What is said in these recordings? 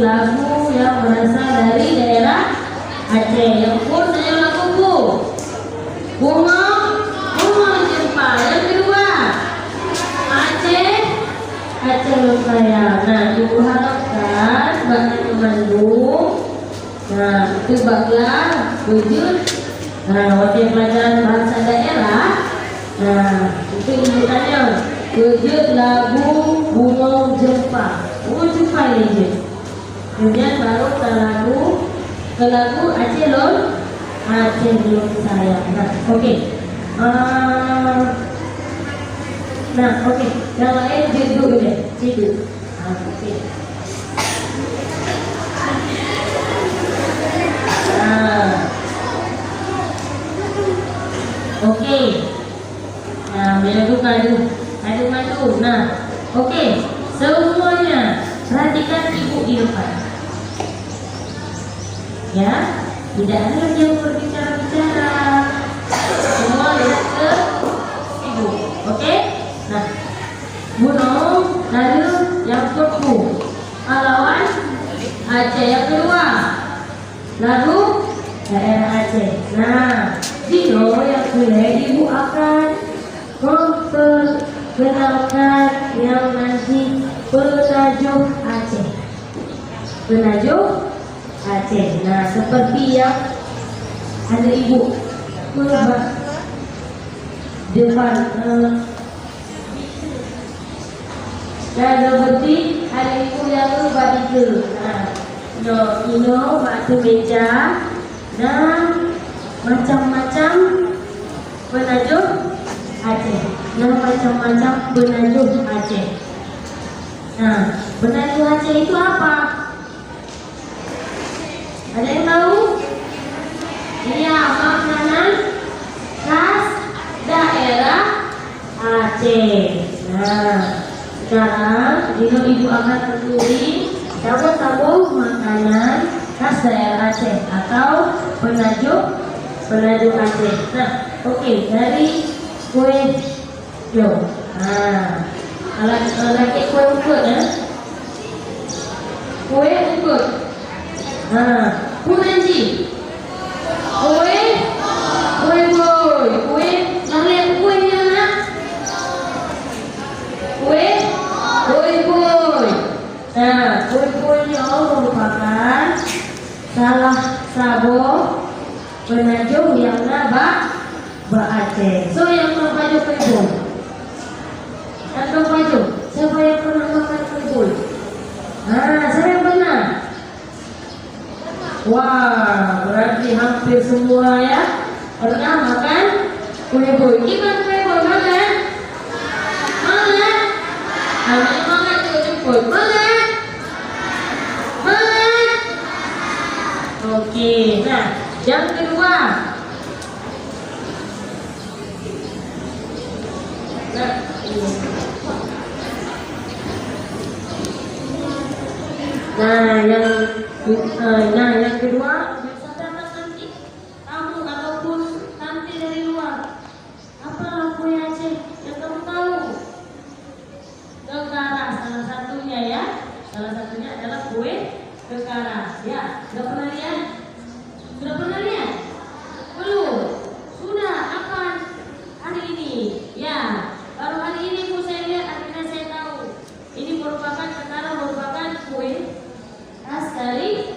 lagu yang berasal dari daerah Aceh. Yang pun saya lagu bunga jempa. Yang kedua Aceh Lukaya. Nah, ibu harapkan bagi pemandu. Nah, itu baklah wujud. Nah, wakil pelajaran bahasa daerah. Nah, itu ibu tanya wujud lagu bunga jempa. Bunga jempa ini. Kemudian baru ke lagu Aceh Lukaya. Nah, oke. Nah, oke. Yang lain duduk deh. Duduk. Oke. Nah. Oke. Nah, madu. Nah, oke. Semuanya perhatikan ibu di depan. Ya, tidak ada lagi yang berbicara. Semua lihat ke ibu. Oke? Nah, gunung lalu yang pertama pahlawan Aceh. Yang kedua lagu daerah Aceh. Nah, video yang boleh ibu akan memperkenalkan yang nanti penajuk Aceh. Aceh. Nah, seperti yang ada ibu depan dan seperti ada ibu yang berbadiker. Nah, batu meja dan macam-macam penajuk Aceh. Nah, penajuk Aceh itu apa? Ada yang tahu? Iya, makanan khas daerah Aceh. Nah, sekarang ibu akan menulis tabung makanan khas daerah Aceh atau penajuk Aceh. Nah, oke, dari kue jo. Nah, lagi kue ungkut ya. Kue ungkut. Nah, punanji. Kue boy. Yang lihat kuenya nak? Kue boy. Nah, kue ini merupakan salah satu penajuk yang nabak Aceh. So yang terpaju kue boy. Yang terpaju. Siapa yang pernah makan kue boy? Nah, saya yang pernah. Wah, berarti hampir semua ya pernah makan kue boy. Gimana kue boy makan? Makan. Namanya makan juga jemput. Makan. Oke, nah yang kedua. Nah, yang kedua bisa datang nanti tamu ataupun nanti dari luar. Apa kue Aceh yang kamu tahu? Kekara salah satunya ya. Salah satunya adalah kue kekara. Ya, sudah pernah lihat? Belum? Sudah. Kapan? Hari ini. Ya, baru hari ini Bu saya lihat, akhirnya saya tahu. Ini merupakan kekara, merupakan kue khas dari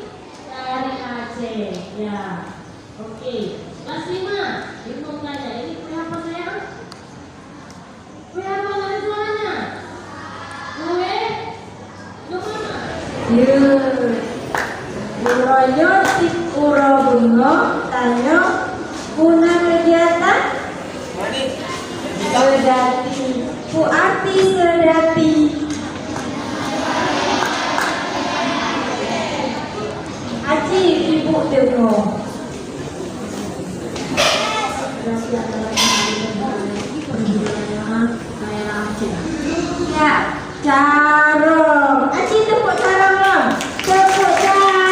Aceh. Ya, oke. Kelas 5, ibu tanya, ini kue apa sayang? Kue apa dari suaranya? Kue mana? Buroyo Tikuro Bungo tanya guna kegiatan Sedati Pu arti sedati Aci ibu dengo ya carong Aci tepuk carong tepuk carong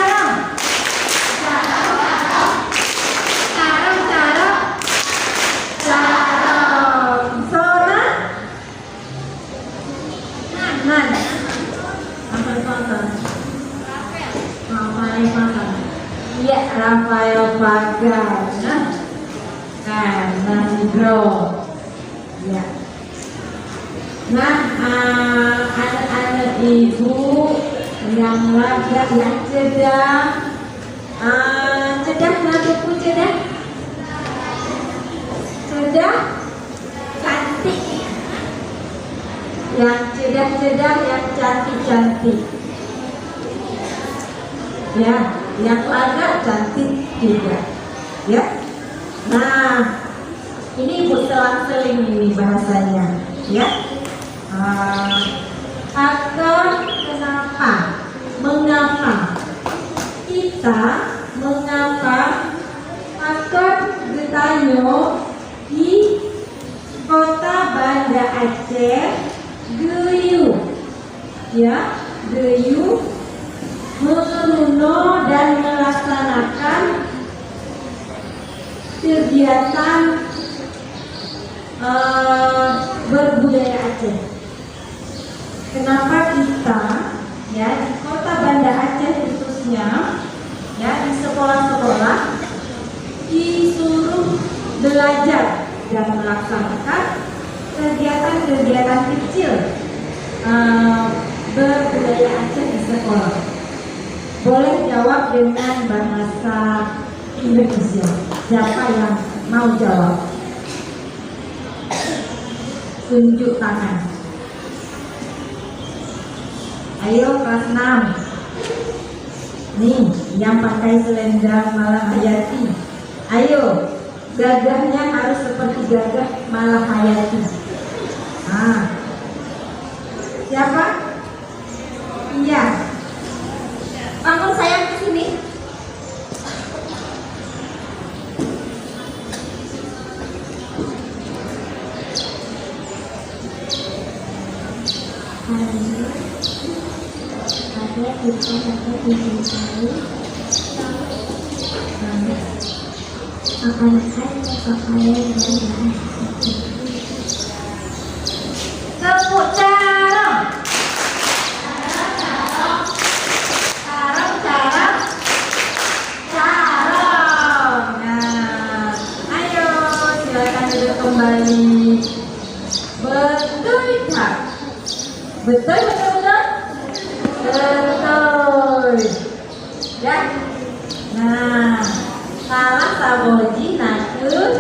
sona nan Mama makan. Iya, Rafael Bagas. Nasi bro. Ya. Nah, anak-anak ibu yang raga, yang cedah, namaku cedah, cantik, yang cedah, yang cantik, ya, yang raga cantik juga, ya. Nah, ini ibu selang-seling ini bahasanya, ya. Mengapa akan bertanya di kota Banda Aceh Geyu, ya, Geyu mengelola dan melaksanakan kegiatan berbudaya Aceh. Kenapa kita, ya, di kota Banda Aceh khususnya, ya, di sekolah-sekolah disuruh belajar dan melaksanakan kegiatan-kegiatan kecil berbudaya Aceh di sekolah? Boleh jawab dengan bahasa Indonesia. Siapa yang mau jawab? Tunjuk tangan. Ayo kelas 6. Nih, yang pakai selendang Malahayati. Ayo, gagahnya harus seperti gagah Malahayati. Siapa? Iya. Bangun sayang ke sini. Ada kita dapat dicintai akan-akan pakaian dan tepuk cara. Nah, ayo silakan duduk kembali. Betul tak? Betul. Ya. Nah, salah saboji nakut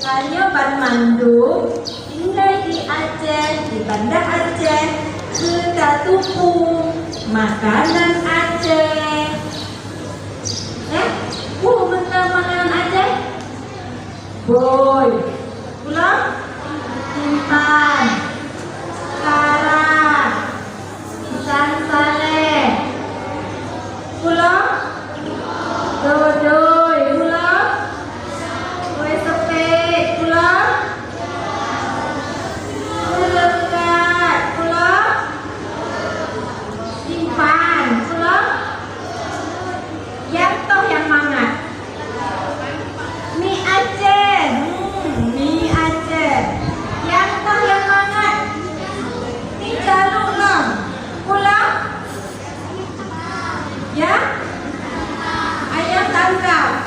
kanyo ban mandung tinggal di Aceh, di Banda Aceh, kita tuku makanan Aceh. Bentar makanan Aceh. Boy, pulang, simpan, Sarah, Isan Saleh, pulang, Dodoy, pulang, kue sepet, pulang, lekat, pulang, simpan, pulang, yang toh yang mangat, mie Aceh, mie Aceh, yang toh yang mangat, mie jaluk lah, pulang, ya. Ayam tangkap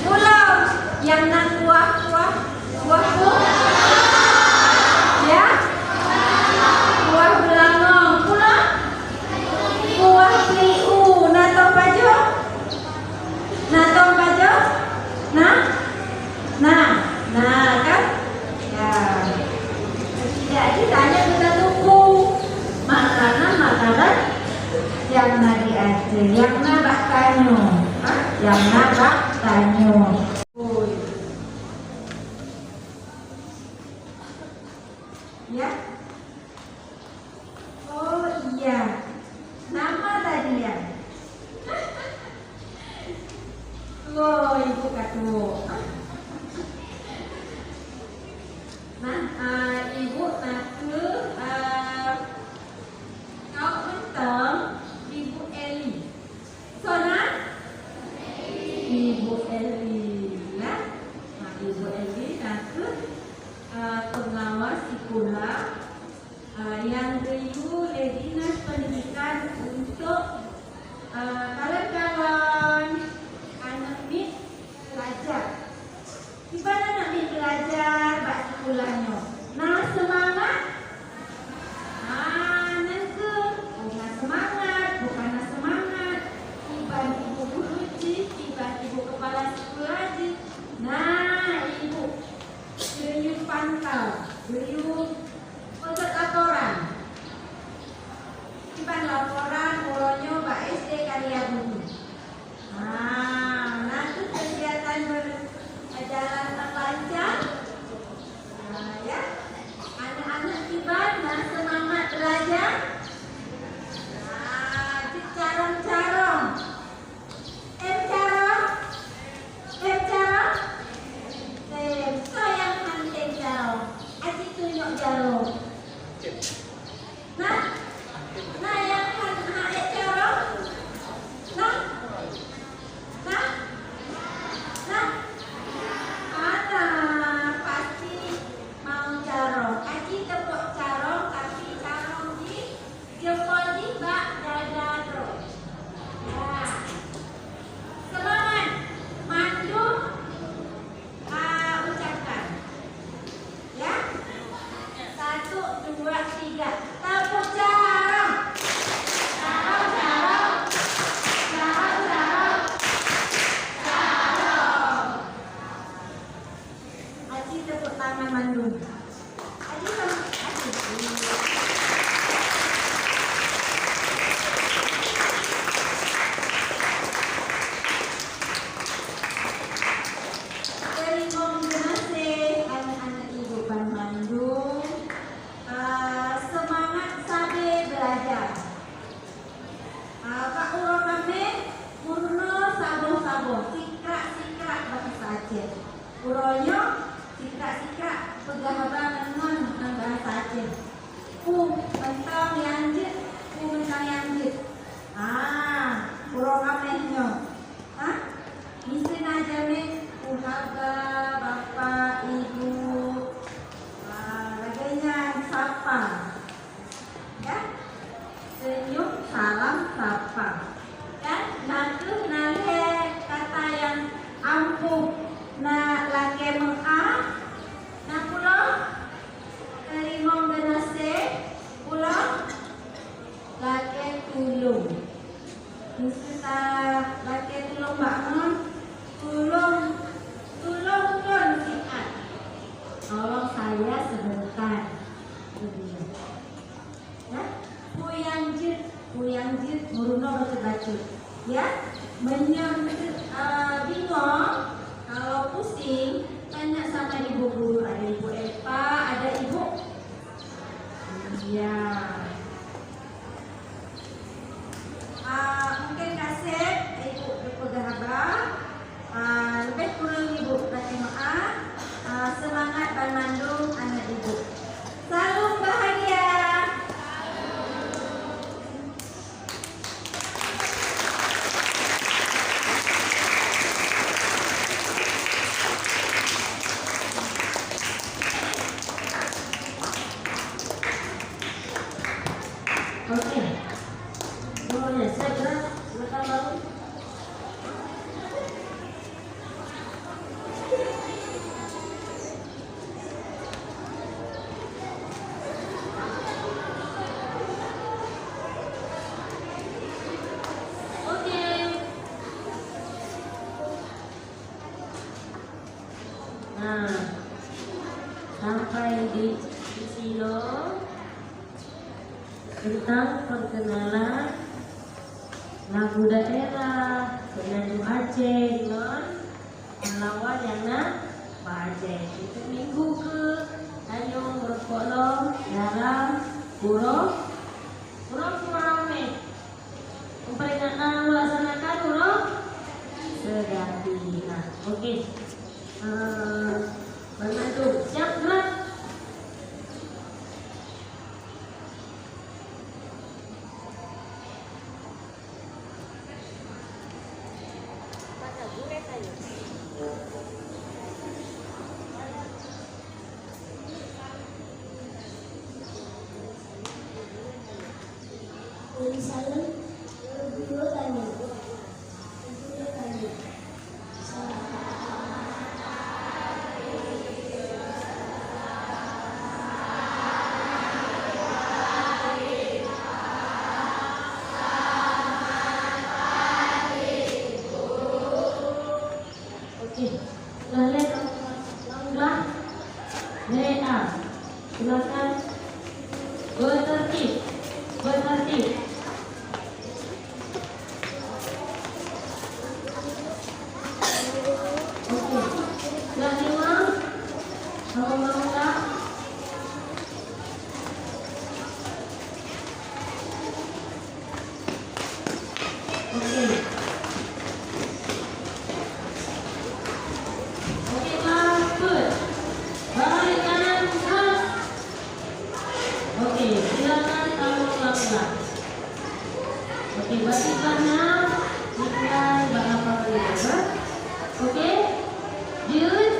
pulau yang nan buah ya, buah belangong pulau, buah kriu natong pajo nah kan ya, jadi tanya kita tunggu makanan yang nadi Aceh, yang nabak tanyo, ya. Oh iya, nama tadi ya. Oh ibu katu. Nah, ibu naku kau mentang Ibu Eli. Sona? Ibu Eli, ya. Nah, Ibu Eli naku pengawas sekolah yang Geyu Dinas Pendidikan untuk apa? Sikrak bahasa Aceh. Puronyo sikrak pegahaban dengan bahasa Aceh. Mentang yanjit, mentang yanjit. Purong amehnya. Mesti aja nih puhaga, bapak, ibu, laganya sapa. Ya, senyum, salam, sapa. Dan nanti kata yang ampuh na lake menga na pulang terimong denase pulang lake tulung. Kita lake tulung bangun tulung pun siat. Tolong saya sebentar. Ya, puyanjit muruno baca-baca. Ya, bingung kalau pusing tanya sama ibu guru, ada ibu Eva, ada ibu. Iya. Mungkin kasih ibu pegahaban. Lebih kurang ibu terima semangat Bandung anak ibu. Salam bahagia. Oke. Semuanya siap gerak. Silakan bangun. Oke. Nah, sampai di sini tentang perkenalan lagu daerah penyanyi Aceh dengan melawan yang Pak Aceh. Itu minggu ke Tanjung berkolong dalam Purong Sumarame. Peringatan melaksanakan Purong Sedati. Nah, oke. Bantu siap gerak. Salam, guru tanya. Oke, langkah DA. Silakan bertertib. Oke, yang lima, kalau mau enggak? Oke. Oke, lanjut. Balik kanan terus. Oke, silakan kamu langkah. Oke, batikannya dimulai berapa kali. Oke, jilid